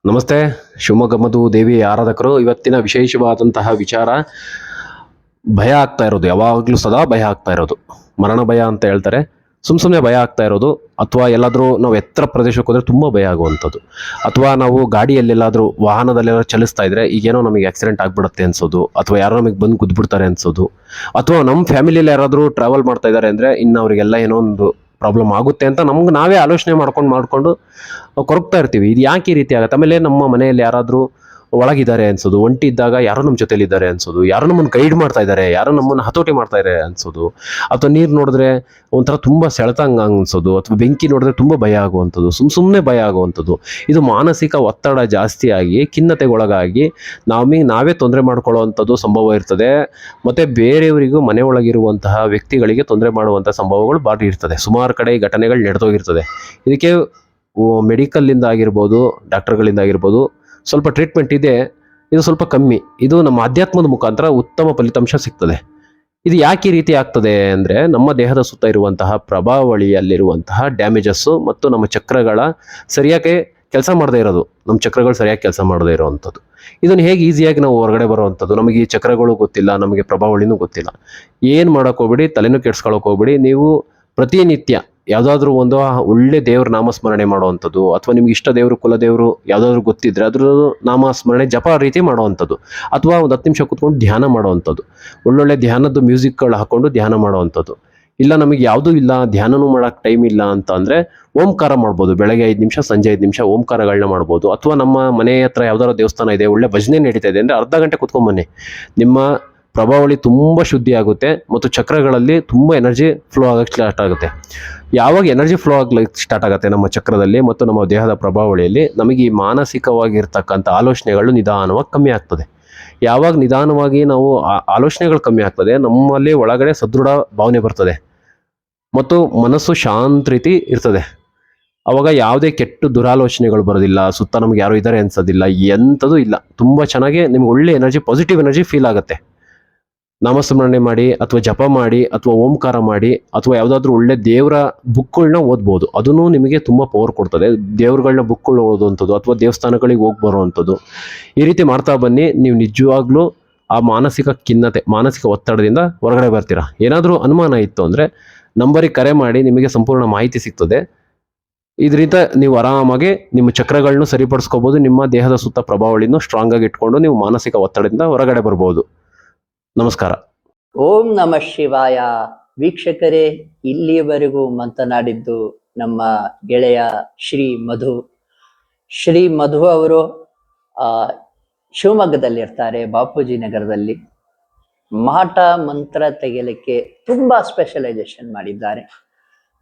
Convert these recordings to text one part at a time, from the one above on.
ನಮಸ್ತೆ. ಶಿವಮೊಗ್ಗ ಮಧು ದೇವಿ ಆರಾಧಕರು. ಇವತ್ತಿನ ವಿಶೇಷವಾದಂತಹ ವಿಚಾರ, ಭಯ ಆಗ್ತಾ ಇರೋದು, ಯಾವಾಗಲೂ ಸದಾ ಭಯ ಆಗ್ತಾ ಇರೋದು. ಮರಣ ಭಯ ಅಂತ ಹೇಳ್ತಾರೆ. ಸುಮ್ಮನೆ ಭಯ ಆಗ್ತಾ ಇರೋದು, ಅಥವಾ ಎಲ್ಲಾದರೂ ನಾವು ಎತ್ತರ ಪ್ರದೇಶಕ್ಕೆ ಹೋದರೆ ತುಂಬ ಭಯ ಆಗುವಂಥದ್ದು, ಅಥವಾ ನಾವು ಗಾಡಿಯಲ್ಲೆಲ್ಲಾದರೂ ವಾಹನದಲ್ಲೆಲ್ಲ ಚಲಿಸ್ತಾ ಇದ್ರೆ ಈಗೇನೋ ನಮಗೆ ಆಕ್ಸಿಡೆಂಟ್ ಆಗಿಬಿಡುತ್ತೆ ಅನ್ಸೋದು, ಅಥವಾ ಯಾರೋ ನಮಗೆ ಬಂದು ಗುದ್ಬಿಡ್ತಾರೆ ಅನ್ಸೋದು, ಅಥವಾ ನಮ್ಮ ಫ್ಯಾಮಿಲಿಯಲ್ಲಿ ಯಾರಾದರೂ ಟ್ರಾವೆಲ್ ಮಾಡ್ತಾ ಇದ್ದಾರೆ ಅಂದರೆ ಇನ್ನು ಅವರಿಗೆಲ್ಲ ಏನೋ ಒಂದು ಪ್ರಾಬ್ಲಮ್ ಆಗುತ್ತೆ ಅಂತ ನಮ್ಗೆ ನಾವೇ ಆಲೋಚನೆ ಮಾಡ್ಕೊಂಡು ಕೊರಗ್ತಾ ಇರ್ತೀವಿ. ಇದು ಯಾಕೆ ಈ ರೀತಿ ಆಗುತ್ತೆ? ಆಮೇಲೆ ನಮ್ಮ ಮನೆಯಲ್ಲಿ ಯಾರಾದರೂ ಒಳಗಿದ್ದಾರೆ ಅನ್ಸೋದು, ಒಂಟಿ ಇದ್ದಾಗ ಯಾರೋ ನಮ್ಮ ಜೊತೆಲಿ ಇದ್ದಾರೆ ಅನ್ಸೋದು, ಯಾರೋ ನಮ್ಮನ್ನು ಗೈಡ್ ಮಾಡ್ತಾ ಇದ್ದಾರೆ, ಯಾರೋ ನಮ್ಮನ್ನು ಹತೋಟಿ ಮಾಡ್ತಾ ಇದ್ದಾರೆ ಅನ್ಸೋದು, ಅಥವಾ ನೀರು ನೋಡಿದ್ರೆ ಒಂಥರ ತುಂಬ ಸೆಳೆತಂಗ ಅನ್ಸೋದು, ಅಥವಾ ಬೆಂಕಿ ನೋಡಿದ್ರೆ ತುಂಬ ಭಯ ಆಗುವಂಥದ್ದು, ಸುಮ್ಮನೆ ಭಯ ಆಗುವಂಥದ್ದು. ಇದು ಮಾನಸಿಕ ಒತ್ತಡ ಜಾಸ್ತಿಯಾಗಿ ಖಿನ್ನತೆಗೊಳಗಾಗಿ ನಾವೇ ತೊಂದರೆ ಮಾಡ್ಕೊಳ್ಳುವಂಥದ್ದು ಸಂಭವ ಇರ್ತದೆ. ಮತ್ತು ಬೇರೆಯವರಿಗೂ ಮನೆಯೊಳಗಿರುವಂತಹ ವ್ಯಕ್ತಿಗಳಿಗೆ ತೊಂದರೆ ಮಾಡುವಂಥ ಸಂಭವಗಳು ಭಾರಿ ಇರ್ತದೆ. ಸುಮಾರು ಕಡೆ ಈ ಘಟನೆಗಳು ನಡೆದೋಗಿರ್ತದೆ. ಇದಕ್ಕೆ ಮೆಡಿಕಲ್ಲಿಂದ ಆಗಿರ್ಬೋದು, ಡಾಕ್ಟರ್ಗಳಿಂದ ಆಗಿರ್ಬೋದು, ಸ್ವಲ್ಪ ಟ್ರೀಟ್ಮೆಂಟ್ ಇದೆ. ಇದು ಸ್ವಲ್ಪ ಕಮ್ಮಿ. ಇದು ನಮ್ಮ ಅಧ್ಯಾತ್ಮದ ಮುಖಾಂತರ ಉತ್ತಮ ಫಲಿತಾಂಶ ಸಿಗ್ತದೆ. ಇದು ಯಾಕೆ ಈ ರೀತಿ ಆಗ್ತದೆ ಅಂದರೆ, ನಮ್ಮ ದೇಹದ ಸುತ್ತ ಇರುವಂತಹ ಪ್ರಭಾವಳಿಯಲ್ಲಿರುವಂತಹ ಡ್ಯಾಮೇಜಸ್ಸು ಮತ್ತು ನಮ್ಮ ಚಕ್ರಗಳ ಸರಿಯಾಗಿ ಕೆಲಸ ಮಾಡದೇ ಇರೋದು, ನಮ್ಮ ಚಕ್ರಗಳು ಸರಿಯಾಗಿ ಕೆಲಸ ಮಾಡದೇ ಇರೋವಂಥದ್ದು. ಇದನ್ನು ಹೇಗೆ ಈಸಿಯಾಗಿ ನಾವು ಹೊರಗಡೆ ಬರುವಂಥದ್ದು? ನಮಗೆ ಈ ಚಕ್ರಗಳು ಗೊತ್ತಿಲ್ಲ, ನಮಗೆ ಪ್ರಭಾವಳಿನೂ ಗೊತ್ತಿಲ್ಲ. ಏನು ಮಾಡೋಕೆ ಹೋಗ್ಬಿಡಿ, ತಲೆನೂ ಕೆಡ್ಸ್ಕೊಳ್ಳೋಕೆ ಹೋಗ್ಬಿಡಿ. ನೀವು ಪ್ರತಿನಿತ್ಯ ಯಾವುದಾದ್ರೂ ಒಂದು ಒಳ್ಳೆ ದೇವ್ರ ನಾಮಸ್ಮರಣೆ ಮಾಡುವಂಥದ್ದು, ಅಥವಾ ನಿಮ್ಗೆ ಇಷ್ಟ ದೇವರು, ಕುಲದೇವರು ಯಾವುದಾದ್ರೂ ಗೊತ್ತಿದ್ರೆ ಅದ್ರ ನಾಮಸ್ಮರಣೆ ಜಪ ರೀತಿ ಮಾಡುವಂಥದ್ದು, ಅಥವಾ ಒಂದು 10 ನಿಮಿಷ ಕೂತ್ಕೊಂಡು ಧ್ಯಾನ ಮಾಡುವಂಥದ್ದು, ಒಳ್ಳೊಳ್ಳೆ ಧ್ಯಾನದ್ದು ಮ್ಯೂಸಿಕ್ಗಳು ಹಾಕ್ಕೊಂಡು ಧ್ಯಾನ ಮಾಡುವಂಥದ್ದು. ಇಲ್ಲ ನಮಗೆ ಯಾವುದೂ ಇಲ್ಲ, ಧ್ಯಾನನೂ ಮಾಡೋಕ್ಕೆ ಟೈಮ್ ಇಲ್ಲ ಅಂತ ಅಂದರೆ ಓಂಕಾರ ಮಾಡ್ಬೋದು. ಬೆಳಗ್ಗೆ 5 ನಿಮಿಷ, ಸಂಜೆ 5 ನಿಮಿಷ ಓಂಕಾರಗಳನ್ನ ಮಾಡ್ಬೋದು. ಅಥವಾ ನಮ್ಮ ಮನೆ ಹತ್ರ ಯಾವ್ದಾದ್ರು ದೇವಸ್ಥಾನ ಇದೆ, ಒಳ್ಳೆ ಭಜನೆ ನಡೀತಾ ಇದೆ ಅಂದರೆ ಅರ್ಧ ಗಂಟೆ ಕೂತ್ಕೊಂಬನ್ನಿ. ನಿಮ್ಮ ಪ್ರಭಾವಳಿ ತುಂಬ ಶುದ್ಧಿ ಆಗುತ್ತೆ ಮತ್ತು ಚಕ್ರಗಳಲ್ಲಿ ತುಂಬ ಎನರ್ಜಿ ಫ್ಲೋ ಆಗೋಕ್ಕೆ ಸ್ಟಾರ್ಟ್ ಆಗುತ್ತೆ. ಯಾವಾಗ ಎನರ್ಜಿ ಫ್ಲೋ ಆಗ್ಲಿಕ್ಕೆ ಸ್ಟಾರ್ಟ್ ಆಗುತ್ತೆ ನಮ್ಮ ಚಕ್ರದಲ್ಲಿ ಮತ್ತು ನಮ್ಮ ದೇಹದ ಪ್ರಭಾವಳಿಯಲ್ಲಿ, ನಮಗೆ ಈ ಮಾನಸಿಕವಾಗಿರ್ತಕ್ಕಂಥ ಆಲೋಚನೆಗಳು ನಿಧಾನವಾಗಿ ಕಮ್ಮಿ ಆಗ್ತದೆ. ಯಾವಾಗ ನಿಧಾನವಾಗಿ ನಾವು ಆಲೋಚನೆಗಳು ಕಮ್ಮಿ ಆಗ್ತದೆ, ನಮ್ಮಲ್ಲಿ ಒಳಗಡೆ ಸದೃಢ ಭಾವನೆ ಬರ್ತದೆ ಮತ್ತು ಮನಸ್ಸು ಶಾಂತ ರೀತಿ ಇರ್ತದೆ. ಅವಾಗ ಯಾವುದೇ ಕೆಟ್ಟ ದುರಾಲೋಚನೆಗಳು ಬರೋದಿಲ್ಲ, ಸುತ್ತ ನಮ್ಗೆ ಯಾರು ಇದ್ದಾರೆ ಅನ್ಸೋದಿಲ್ಲ, ಎಂಥದ್ದು ಇಲ್ಲ. ತುಂಬ ಚೆನ್ನಾಗಿ ನಿಮ್ಗೆ ಒಳ್ಳೆ ಎನರ್ಜಿ, ಪಾಸಿಟಿವ್ ಎನರ್ಜಿ ಫೀಲ್ ಆಗುತ್ತೆ. ನಾಮಸ್ಮರಣೆ ಮಾಡಿ, ಅಥವಾ ಜಪ ಮಾಡಿ, ಅಥವಾ ಓಂಕಾರ ಮಾಡಿ, ಅಥವಾ ಯಾವುದಾದ್ರೂ ಒಳ್ಳೆ ದೇವರ ಬುಕ್ಗಳನ್ನ ಓದ್ಬೋದು. ಅದೂ ನಿಮಗೆ ತುಂಬ ಪವರ್ ಕೊಡ್ತದೆ. ದೇವ್ರುಗಳನ್ನ ಬುಕ್ಗಳು ಓದುವಂಥದ್ದು, ಅಥವಾ ದೇವಸ್ಥಾನಗಳಿಗೆ ಹೋಗಿ ಬರುವಂಥದ್ದು, ಈ ರೀತಿ ಮಾಡ್ತಾ ಬನ್ನಿ. ನೀವು ನಿಜವಾಗ್ಲೂ ಆ ಮಾನಸಿಕ ಖಿನ್ನತೆ, ಮಾನಸಿಕ ಒತ್ತಡದಿಂದ ಹೊರಗಡೆ ಬರ್ತೀರಾ. ಏನಾದರೂ ಅನುಮಾನ ಇತ್ತು ಅಂದರೆ ನಂಬರಿಗೆ ಕರೆ ಮಾಡಿ, ನಿಮಗೆ ಸಂಪೂರ್ಣ ಮಾಹಿತಿ ಸಿಗ್ತದೆ. ಇದರಿಂದ ನೀವು ಆರಾಮಾಗಿ ನಿಮ್ಮ ಚಕ್ರಗಳನ್ನೂ ಸರಿಪಡಿಸ್ಕೋಬೋದು. ನಿಮ್ಮ ದೇಹದ ಸುತ್ತ ಪ್ರಭಾವಳಿನೂ ಸ್ಟ್ರಾಂಗ್ ಆಗಿ ಇಟ್ಕೊಂಡು ನೀವು ಮಾನಸಿಕ ಒತ್ತಡದಿಂದ ಹೊರಗಡೆ ಬರ್ಬೋದು. ನಮಸ್ಕಾರ. ಓಂ ನಮಃ ಶಿವಾಯ. ವೀಕ್ಷಕರೇ, ಇಲ್ಲಿಯವರೆಗೂ ಮಾತನಾಡಿದ್ದು ನಮ್ಮ ಗೆಳೆಯ ಶ್ರೀ ಮಧು ಅವರು ಶಿವಮೊಗ್ಗದಲ್ಲಿರ್ತಾರೆ, ಬಾಪೂಜಿ ನಗರದಲ್ಲಿ. ಮಾಟ ಮಂತ್ರ ತೆಗೆಯಲಿಕ್ಕೆ ತುಂಬಾ ಸ್ಪೆಷಲೈಸೇಷನ್ ಮಾಡಿದ್ದಾರೆ.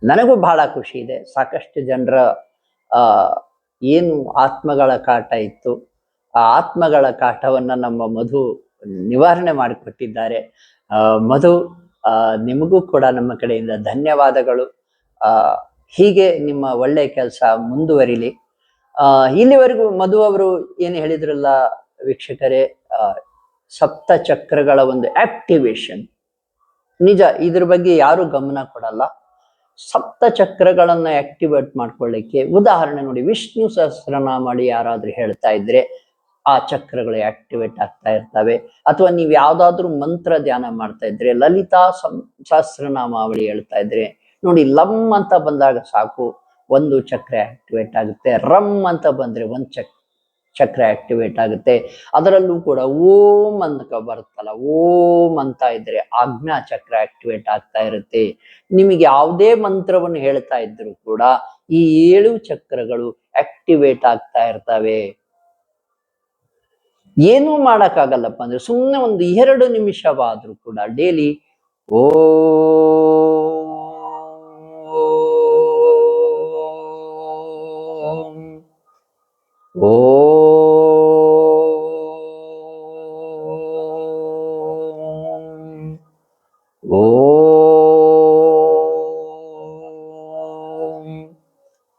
ನನಗೂ ಬಹಳ ಖುಷಿ ಇದೆ. ಸಾಕಷ್ಟು ಜನರ ಏನು ಆತ್ಮಗಳ ಕಾಟ ಇತ್ತು, ಆ ಆತ್ಮಗಳ ಕಾಟವನ್ನ ನಮ್ಮ ಮಧು ನಿವಾರಣೆ ಮಾಡಿಕೊಟ್ಟಿದ್ದಾರೆ. ಮಧು, ನಿಮಗೂ ಕೂಡ ನಮ್ಮ ಕಡೆಯಿಂದ ಧನ್ಯವಾದಗಳು. ಹೀಗೆ ನಿಮ್ಮ ಒಳ್ಳೆ ಕೆಲಸ ಮುಂದುವರಿಲಿ. ಇಲ್ಲಿವರೆಗೂ ಮಧು ಅವರು ಏನು ಹೇಳಿದ್ರಲ್ಲ ವೀಕ್ಷಕರೇ, ಸಪ್ತ ಚಕ್ರಗಳ ಒಂದು ಆಕ್ಟಿವೇಶನ್, ನಿಜ, ಇದ್ರ ಬಗ್ಗೆ ಯಾರು ಗಮನ ಕೊಡಲ್ಲ. ಸಪ್ತ ಚಕ್ರಗಳನ್ನ ಆಕ್ಟಿವೇಟ್ ಮಾಡ್ಕೊಳ್ಳಿಕ್ಕೆ ಉದಾಹರಣೆ ನೋಡಿ, ವಿಷ್ಣು ಸಹಸ್ರನಾಮ ಮಾಡಿ ಯಾರಾದ್ರೂ ಹೇಳ್ತಾ ಇದ್ರೆ ಆ ಚಕ್ರಗಳು ಆಕ್ಟಿವೇಟ್ ಆಗ್ತಾ ಇರ್ತವೆ. ಅಥವಾ ನೀವು ಯಾವ್ದಾದ್ರು ಮಂತ್ರ ಧ್ಯಾನ ಮಾಡ್ತಾ ಇದ್ರೆ, ಲಲಿತಾ ಸಹಸ್ರನಾಮಾವಳಿ ಹೇಳ್ತಾ ಇದ್ರೆ ನೋಡಿ, ಲಮ್ ಅಂತ ಬಂದಾಗ ಸಾಕು, ಒಂದು ಚಕ್ರ ಆಕ್ಟಿವೇಟ್ ಆಗುತ್ತೆ. ರಮ್ ಅಂತ ಬಂದ್ರೆ ಒಂದು ಚಕ್ರ ಆಕ್ಟಿವೇಟ್ ಆಗುತ್ತೆ. ಅದರಲ್ಲೂ ಕೂಡ ಓಂ ಅಂತ ಬರುತ್ತಲ್ಲ, ಓಂ ಅಂತ ಇದ್ರೆ ಆಜ್ಞಾ ಚಕ್ರ ಆಕ್ಟಿವೇಟ್ ಆಗ್ತಾ ಇರುತ್ತೆ. ನಿಮಗೆ ಯಾವುದೇ ಮಂತ್ರವನ್ನು ಹೇಳ್ತಾ ಇದ್ರು ಕೂಡ ಈ 7 ಚಕ್ರಗಳು ಆಕ್ಟಿವೇಟ್ ಆಗ್ತಾ ಇರ್ತವೆ. ಏನೂ ಮಾಡಕ್ಕಾಗಲ್ಲಪ್ಪ ಅಂದ್ರೆ ಸುಮ್ಮನೆ ಒಂದು 2 ನಿಮಿಷವಾದ್ರೂ ಕೂಡ ಡೈಲಿ ಓಂ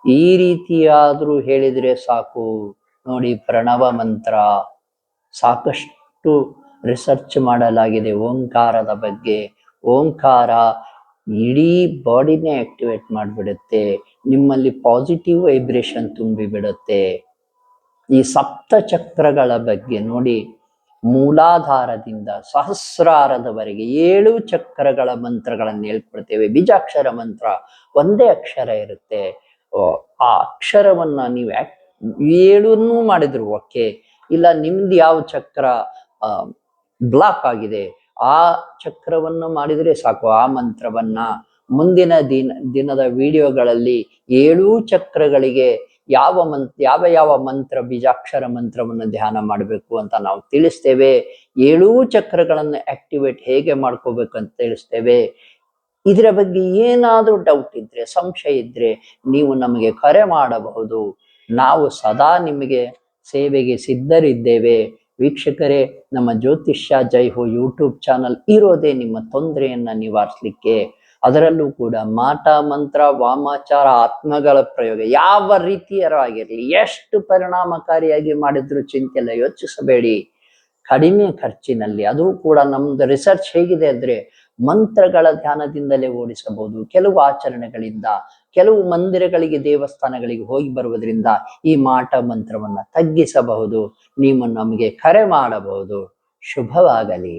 ಈ ರೀತಿಯಾದ್ರೂ ಹೇಳಿದ್ರೆ ಸಾಕು ನೋಡಿ. ಪ್ರಣವ ಮಂತ್ರ ಸಾಕಷ್ಟು ರಿಸರ್ಚ್ ಮಾಡಲಾಗಿದೆ ಓಂಕಾರದ ಬಗ್ಗೆ. ಓಂಕಾರ ಇಡೀ ಬಾಡಿನೇ ಆಕ್ಟಿವೇಟ್ ಮಾಡಿಬಿಡುತ್ತೆ, ನಿಮ್ಮಲ್ಲಿ ಪಾಸಿಟಿವ್ ವೈಬ್ರೇಷನ್ ತುಂಬಿ ಬಿಡುತ್ತೆ. ಈ ಸಪ್ತ ಚಕ್ರಗಳ ಬಗ್ಗೆ ನೋಡಿ, ಮೂಲಾಧಾರದಿಂದ ಸಹಸ್ರಾರದವರೆಗೆ 7 ಚಕ್ರಗಳ ಮಂತ್ರಗಳನ್ನು ಹೇಳ್ಕೊಡ್ತೇವೆ. ಬೀಜಾಕ್ಷರ ಮಂತ್ರ ಒಂದೇ ಅಕ್ಷರ ಇರುತ್ತೆ. ಆ ಅಕ್ಷರವನ್ನ ನೀವು 7 ಮಾಡಿದ್ರು ಓಕೆ, ಇಲ್ಲ ನಿಮ್ದು ಯಾವ ಚಕ್ರ ಬ್ಲಾಕ್ ಆಗಿದೆ ಆ ಚಕ್ರವನ್ನ ಮಾಡಿದ್ರೆ ಸಾಕು. ಆ ಮಂತ್ರವನ್ನ ಮುಂದಿನ ದಿನದ ವಿಡಿಯೋಗಳಲ್ಲಿ 7 ಚಕ್ರಗಳಿಗೆ ಯಾವ ಮಂತ್ರ ಬೀಜಾಕ್ಷರ ಮಂತ್ರವನ್ನು ಧ್ಯಾನ ಮಾಡಬೇಕು ಅಂತ ನಾವು ತಿಳಿಸ್ತೇವೆ. 7 ಚಕ್ರಗಳನ್ನು ಆಕ್ಟಿವೇಟ್ ಹೇಗೆ ಮಾಡ್ಕೋಬೇಕು ಅಂತ ತಿಳಿಸ್ತೇವೆ. ಇದರ ಬಗ್ಗೆ ಏನಾದರೂ ಡೌಟ್ ಇದ್ರೆ, ಸಂಶಯ ಇದ್ರೆ ನೀವು ನಮಗೆ ಕರೆ ಮಾಡಬಹುದು. ನಾವು ಸದಾ ನಿಮಗೆ ಸೇವೆಗೆ ಸಿದ್ಧರಿದ್ದೇವೆ. ವೀಕ್ಷಕರೇ, ನಮ್ಮ ಜ್ಯೋತಿಷ್ಯ ಜೈ ಹೋ ಯೂಟ್ಯೂಬ್ ಚಾನಲ್ ಇರೋದೇ ನಿಮ್ಮ ತೊಂದರೆಯನ್ನ ನಿವಾರಿಸಲಿಕ್ಕೆ. ಅದರಲ್ಲೂ ಕೂಡ ಮಾಟ ಮಂತ್ರ, ವಾಮಾಚಾರ, ಆತ್ಮಗಳ ಪ್ರಯೋಗ ಯಾವ ರೀತಿಯರಾಗಿರಲಿ, ಎಷ್ಟು ಪರಿಣಾಮಕಾರಿಯಾಗಿ ಮಾಡಿದ್ರು ಚಿಂತೆ ಇಲ್ಲ, ಯೋಚಿಸಬೇಡಿ. ಕಡಿಮೆ ಖರ್ಚಿನಲ್ಲಿ, ಅದು ಕೂಡ ನಮ್ದು ರಿಸರ್ಚ್ ಹೇಗಿದೆ ಅಂದ್ರೆ ಮಂತ್ರಗಳ ಧ್ಯಾನದಿಂದಲೇ ಓಡಿಸಬಹುದು. ಕೆಲವು ಆಚರಣೆಗಳಿಂದ, ಕೆಲವು ಮಂದಿರಗಳಿಗೆ, ದೇವಸ್ಥಾನಗಳಿಗೆ ಹೋಗಿ ಬರುವುದರಿಂದ ಈ ಮಾಟ ಮಂತ್ರವನ್ನ ತಗ್ಗಿಸಬಹುದು. ನೀವು ನಮಗೆ ಕರೆ ಮಾಡಬಹುದು. ಶುಭವಾಗಲಿ.